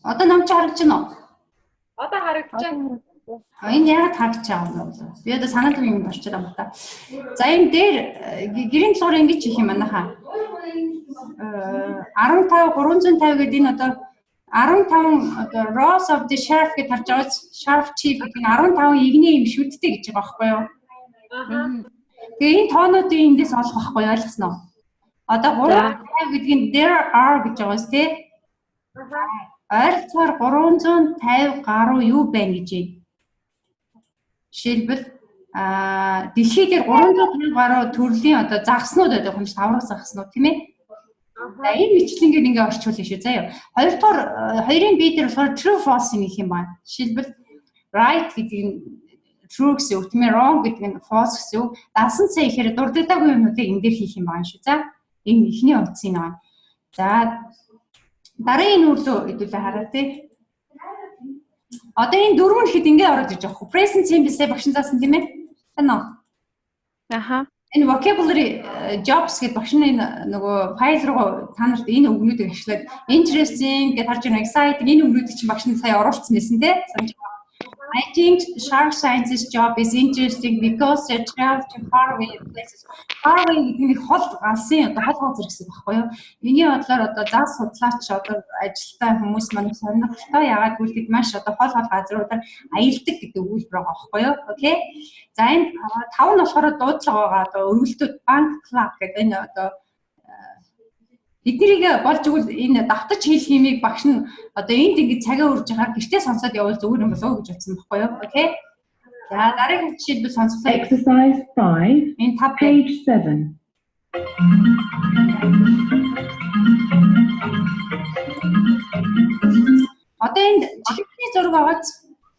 Одоо намч харагдаж байна уу? Одоо харагдаж байна. Энэ яг харагдаж байгаа юм бол. Би одоо санаад юм болчиход байна та. За энэ дээр гэрийн толгоор ингэж их юм манайхаа. 15 350 гэдэг энэ одоо 15 одоо rows of the sheriff гэж харж байгаа sheriff chief гэдэг нь 15 игний юм шүттэй гэж байгаа байхгүй юу? Тэгээ энэ тоонуудын эндээс олох байхгүй ойлгосноо. Одоо 350 гэдэг нь there are гэж байгаа юм тий. Ойролцоогоор 350 гаруй юу байна гэж байна. Жишээлбэл дэлхий дээр 350 гаруй төрлийн одоо загснууд байдаг юм шиг таврах загснууд тийм ээ. За энэ мэтлэнгээр ингээ орчуулъя шүү заяа. Хоёрдугаар хоёрын бие дээр болохоор true false нэг юм байна. Жишээлбэл right гэдэг нь true гэсэн үг тийм ээ, wrong гэдэг нь false гэсэн үг. Дасан цай ихээр дурддаггүй юмнуудыг энэ дээр хийх юм байна шүү. За энэ ихний утсын нэг. За дараагийн нүрlөө хэдүүлээ хараа тий. Одоо энэ дөрөв нь хэд ингээ ороод ирж байгаа хөө. Present simple багшин заасан тийм ээ. Тань. Аха. Энэ vocabulary jobs гэдэг багш нь нөгөө файл руу та нарт энэ үгнүүдийг ашиглаад interesting гэж харж байгаа exciting энэ үгнүүдийг чинь багш нь сая оруулсан байсан тий. I think shark science's job is interesting because they travel to faraway places. Faraway гэдэг нь хол галсын одоо хол газар гэсэн байхгүй юу? Эний бодлоор одоо заа судлаач одоо ажилтаа хүмүүс маань сонирхолтой яагаад гэвэл маш одоо хол газруудаар аялдаг гэдэг өгүүлбэр байгаа байхгүй юу? Окей. За энэ 5 нь болохоор дуудлага байгаа одоо өргөлтүүд банк клуб гэдэг энэ одоо эднэрийг болж игэл энэ давтаж хийх хэмийг багш нь одоо энд ингэж цагаа үрж байгаа гэртээ сонсоод явбал зүгээр юм болов уу гэж бодсон байхгүй юу? Окей. За дараагийн жишээлбэл сонсголоо. Exercise 5. Энэ tab Page 7. Одоо энд чихний зураг аваад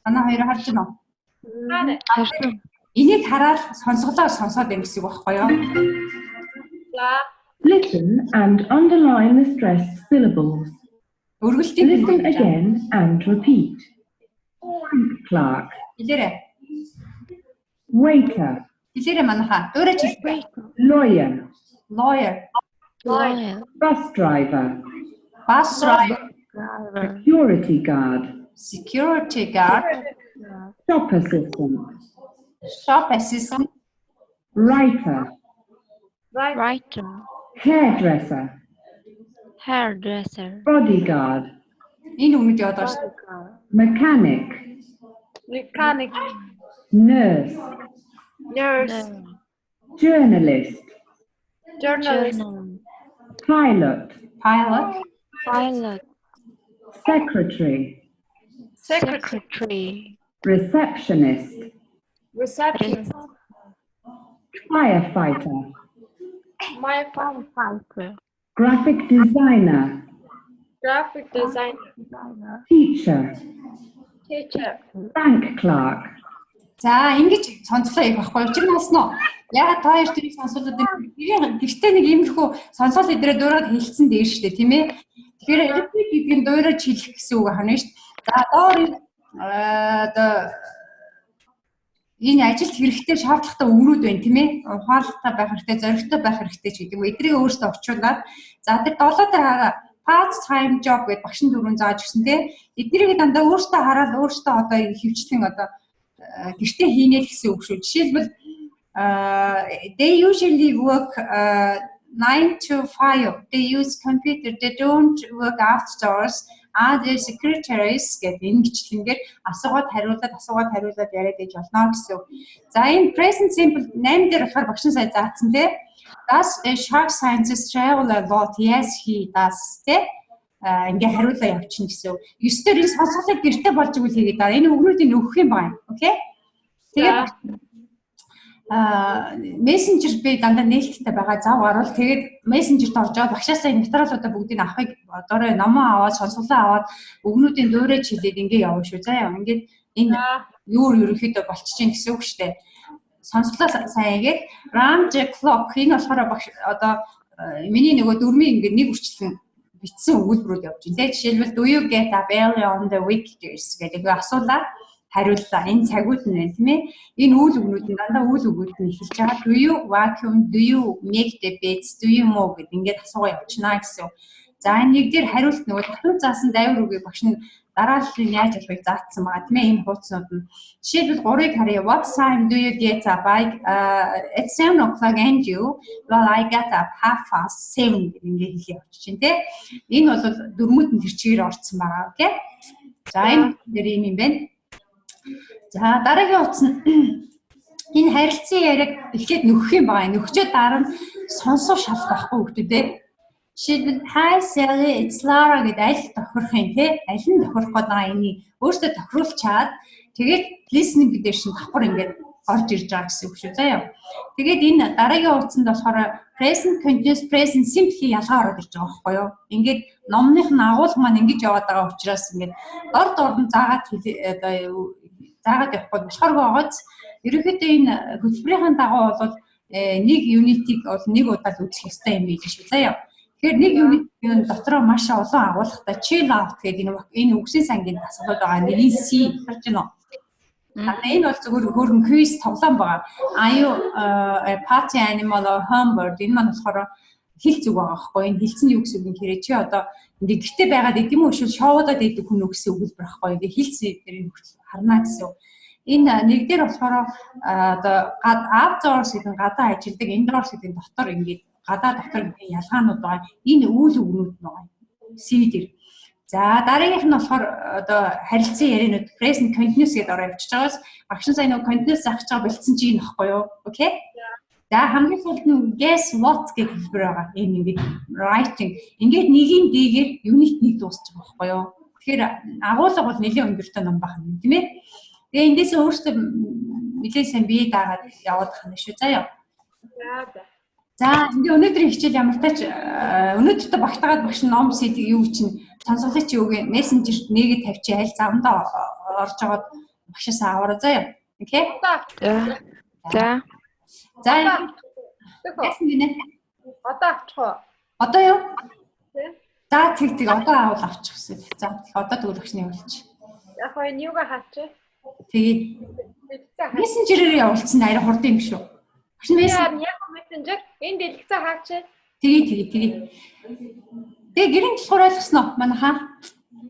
манай хоёр харж байна уу? Харсан. Энийг хараад сонсголоо сонсоод байна гэсэн үг байхгүй юу? За Listen and underline the stressed syllables. Өргөлтийн Listen again and repeat. Clerk, хэлээрэй. waiter, Хэлээрэй манайхаа. Дуурайч хэлбэ. lawyer, Lawyer, bus driver, bus driver, security guard, security guard, shop assistant, shop assistant, writer, Writer. hairdresser, Hairdresser. bodyguard, энэ үгнүүд яваад байгаа шүү. mechanic, mechanic, nurse, nurse, journalist, journalist, pilot, Pilot, Pilot. secretary, secretary, receptionist, receptionist, firefighter, my Firefighter. graphic designer, graphic designer, teacher, teacher. bank clerk, За ингэж сонсголоо явах байхгүй юу? Чи насноо. Ягаад та хоёр тэрийг сонсуулаад гэртээ нэг иймэрхүү сонсоол идрээ дуурайд хэлсэн дээр шүү дээ, тийм ээ. Тэгэхээр repeat гэдэг нь дуурайж хэлэх гэсэн үг хана шүү дээ. За доор одоо энэ ажилд хэрэгтэй шаардлагатай өгнүүд байна, тийм ээ. Ухаалалтай байх хэрэгтэй, зоригтой байх хэрэгтэй ч гэдэг нь эдрийг өөртөө орчуулад за тэр 7 дээр хараа part time job гэдэг багш нь дөрөв зааж өгсөн, тийм ээ. Эднэрийг дандаа өөртөө хараад өөртөө одоо хөвчлэн одоо гэртээ хийнэ гэсэн үг шүү. Жишээлбэл they usually work 9 to 5. They use computer. They don't work outdoors. Their secretaries гэдэг энэ гिचлэнгээр асуугаад хариулаад яриад иж болно гэсэн үг. За энэ present simple 8 дээр болохоор багш нь сая заасан тийм. Does a shark scientist travel a lot? Yes, he does. Тийм. Ингээ хариулаа явчихна гэсэн. 9 дээр энэ сонсголыг гэртээ болж игэл хийгээд дараа энэ өгнүүдийг өгөх юм байна. Окей? Тэгээд мессенжер би дандаа нээлттэй байгаа зав гарвал тэгээд мессенжерт орж аваад багшаасаа энэ материалуудаа бүгдийг авахыг доорой номоо аваад сонсголоо аваад өгнүүдийн дуурайж хэлээд ингээ явна шүү. За яа ингээд энэ юу ерөнхийдөө болчихжин гэсэн үг шүү дээ. Сонсголоо сайн хийгээд round the clock энэ болохоор багш одоо миний нөгөө дөрмийн ингээ нэг үрчлэн битсэн өгүүлбэрүүд явж байна. Жишээлбэл do you get up early on the weekdays гэдэг асуулаа хариуллаа. Энэ цагууд нь байна тийм ээ. Энэ үйл өгнүүд нь дандаа үйл өгнүүд нь эхэлж байгаа. Do you vacuum, do you make the beds, do you mow гэдэг ингээд асуугаа явуулчихна гэсэн. За энэ нэг дээр хариулт нөгөө татвар заасан дайвар үгийг багш нь дарааллыг яаж болохыг заасан байгаа тийм ээ ийм хуудснууд нь. Жишээлбэл 3-ыг харъя. What time do you get up? It's 7 o'clock and you? Well, I get up 7:30 гэх ингээд хэлээ явчих чинь тийм. Энэ бол дөрмөд нь тэр чигээр орцсон байгаа. Окей. За энэ дээр юм байна. За дараагийн утас нь энэ харилцан яриаг эхлээд нөхөх юм байгаа. Нөхчөө дараа нь сонсох шалах байхгүй хүүхдүүдээ. Жишээлбэл Hi Sally, it's Laura гэдэг аль тохирох юм те аль нь тохирох гээд байгаа энийг өөртөө тохируулчаад тэгээд listening гэдэг шин давхар ингээд орж ирж байгаа гэсэн үг шүү заяа. Тэгээд энэ дараагийн утсанд болохоор present continuous present simple ялгаа ороод ирж байгаа байхгүй юу. Ингээд номных нь агуулга маань ингэж яваад байгаа учраас ингээд дор нь заагаад явахгүй болохоор гоогоц ерөнхийдөө энэ хөтөлбөрийн дагуу бол нэг unit-ийг бол нэг удаа л үзэх ёстой юм биш шүү заяа. Тэгэхээр нэг unit дотроо маш олон агуулгатай chill out гэдэг энэ үгсийн сангийн дасгалууд байгаа. Нэг C гарч байна уу? Энэ бол зөвхөн хөргөн quiz тоглоом байгаа. Are you a party animal or homebird? Энэ маань болохоор хэл зүг байгаа байхгүй. Энэ хэлсэн юу гэсэн үг юм хэрэг чи одоо ингээ гэрте байгаад идэм үү шүү шоудад идэв хүн гэсэн үгэлбэр байхгүй. Ингээ хэлсэн дээр харнаа гэсэн үг. Энэ нэг дээр болохоор одоо outdoors гэдэг гадаа ажилладаг, indoors гэдэг дотор ингээ гадаа дотор ялгаанууд байгаа. Энэ үйл өгнүүд нь байгаа. CV дээр. За дараагийнх нь болохоор одоо харилцан яриануд present continuous гэдээ ороо явчихж байгаас багш нь сайн нэг continuous заах гэж байгаа бэлдсэн чинь нөхгүй юу? Окей? За хамгийн сүүлд нь guess what гэдэг хэлбэр байгаа. Энэ ингээд writing. Ингээд нэгийн дээгэр unit 1 дуусчих байхгүй юу? Тэгэхээр агуулга бол нэлээд өндөртэй ном байна тийм ээ. Тэгээ эндээс өөртөө нэлээд сайн бие даагаад яваад байна шүү заяа. За ингээ өнөөдрийн хичээл ямар тач өнөөдөртөө багтаагаад багш ном CD юу чинь сонсголыг чи өгөө мессенжерт нэгэд тавьчих аль завандаа орж байгаад багшаас аваарай заяа. Окей? За. За яасан гинэ? Одоо авчих уу? Одоо юу? Тэ. За тэг одоо аавал авчих гэсэн. За одоо тэгвэл багшны явуулчих. Яг хоо энэ юугаа хаачих? Тэгээ. Мессенжерээр явуулсан арай хурдан юм шүү. Багш мессенжер яг мессенжер энэ дэлгэцээ хаачих. Тэгээ. Тэгээ гэрийн болохоор ойлгосноо манайхаа.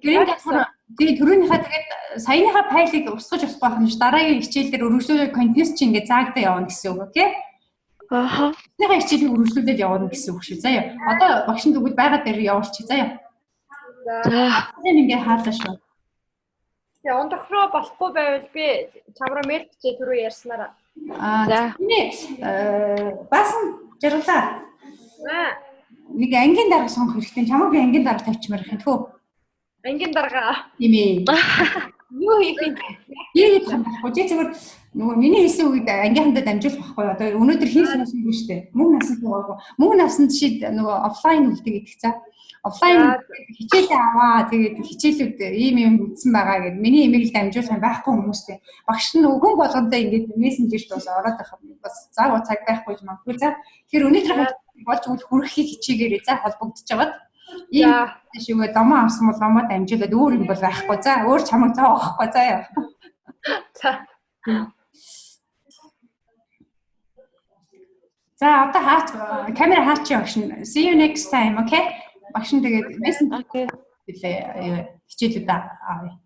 Гэрийн болохоор тэгээ төрөөнийхөө тэгээд саяныхаа файлыг устгаж авах байх нь дараагийн хичээлээр өргөжлүүлэх контекст чи ингээд заагдаа явна гэсэн үг окей? Ааха. Тэрхүү хичээлийг өргөжлүүлээд явна гэсэн үг шүү. Заяа. Одоо багш нь тэгвэл байгаа дээр явуулчих заяа. За. Ингээд хаалаа шүү. Тэгээ ондохроо болохгүй байвал би чамраа мэйл бичээ түрүү ярьснараа. За. Бас жаргалаа. Нэг ангийн дарга сонгох хэрэгтэй. Чамаг би ангийн дарга тавьчмаар их хөө. Ангийн дарга. Тийм ээ. Юу хийх юм бэ? Ийд хандахгүй. Чи зүгээр нөгөө миний хийсэн үед ангийнхандаа дамжуулах байхгүй. Одоо өнөөдөр хийсэн юм шүү дээ. Мөнгө насанд нөгөө мөнгө насанд чи нөгөө офлайн үлдэг гэдэг цаа. Офлайн хичээлээ аваа. Тэгээд хичээлүүд ийм үзсэн байгаа гэд миний имэйл дамжуулах юм байхгүй хүмүүстэй. Багш нь хүн болгондоо ингээд мессенжерт бас ороод байх бас заагаа цаг байхгүй юм аа. За тэгэхээр өнөөдөр болж үл хүрхийг хичээгээрээ за холбогдож байгаад ийм шивээ домоо авсан бол домоо дамжуулаад өөр юм бол байхгүй. За өөр чамаг цаа авахгүй заа яа. За. За одоо хаач камера хаач явах шин. See you next time, okay? Багш нь тэгээд мессенжер хичээлүүд авъя.